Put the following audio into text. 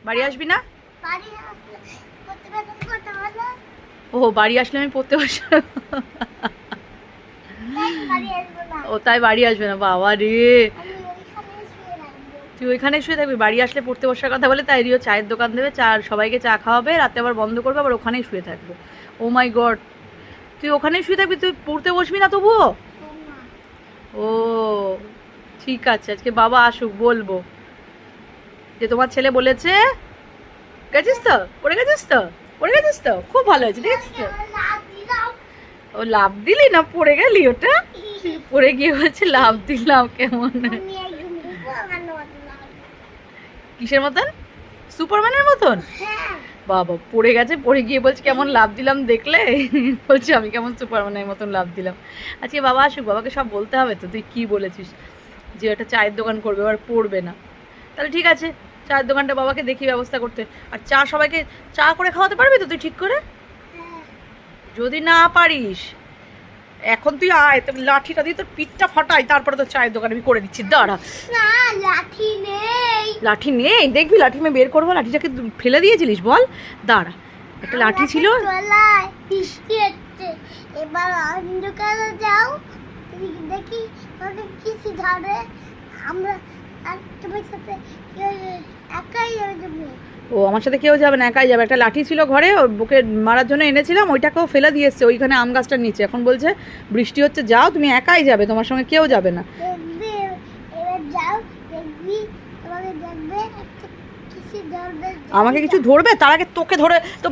বাড়ি আসবি না? ও বাড়ি আসলে আমি পড়তে বসে, ও তাই বাড়ি আসবে না? বাবা রে, তুই ওইখানে শুয়ে থাকবি? বাড়ি আসলে পড়তে বসার কথা বলে তাই রিও চায়ের দোকান দেবে, চা সবাইকে চা খাওয়াবে, রাতে আবার বন্ধ করবে, আবার ওখানেই শুয়ে থাকবে। ও মাই গড, তুই ওখানেই শুয়ে থাকবি, তুই পড়তে বসবি না তবুও? ও ঠিক আছে, আজকে বাবা আসুক বলবো যে তোমার ছেলে বলেছে। গেছিস তো? পড়ে গেছিস তো? পড়ে গেছিস তো? খুব ভালো হয়েছে, ঠিক আছে। ও লাভ দিলি না পড়ে গেলি? ওটা পড়ে গিয়ে বলছে লাভ দিলাম। কেমন কিসের মতন? সুপারম্যানের মতন? বাবা পড়ে গেছে, পড়ে গিয়ে বলছে কেমন লাভ দিলাম দেখলে? বলছে আমি কেমন সুপারম্যানের মতন লাভ দিলাম। আজকে বাবা আসুক, বাবাকে সব বলতে হবে তো তুই কি বলেছিস যে একটা চায়ের দোকান করবে, আর পড়বে না। তাহলে ঠিক আছে, চায়ের দোকানটা বাবাকে দেখি ব্যবস্থা করতে। আর চা সবাইকে চা করে খাওয়াতে পারবি তো তুই ঠিক করে? যদি না পারিস এখন তুই আয়, তোর লাঠিটা দিয়ে তোর পিঠটা ফাটাই, তারপরে তোর চায়ের দোকান আমি করে দিচ্ছি। দাঁড়া। লাঠি নেই। লাঠি নেই? দেখবি লাঠি আমি বের করবো। লাঠিটাকে ফেলে দিয়েছিলিস বল? দাঁড়া, একটা লাঠি ছিল। বৃষ্টি হচ্ছে, এবার অন্ধকারে যাও, তুমি দেখি কিছু ধরে, আমরা আর তোমার সাথে একাই যাবে। ও আমার সাথে কেউ যাবে না, একাই যাবে। একটা লাঠি ছিল ঘরে, ওর বুকে মারার জন্য এনেছিলাম, ওইটাকেও ফেলে দিয়ে এসছে ওইখানে আম গাছটার নিচে। এখন বলছে বৃষ্টি হচ্ছে, যাও তুমি একাই যাবে, তোমার সঙ্গে কেউ যাবে না। দেখবি এবার যাও, দেখবি তোমাকে দেখবে কিছু ধরবে। আমাকে কিছু ধরবে? তার আগে তোকে ধরে তো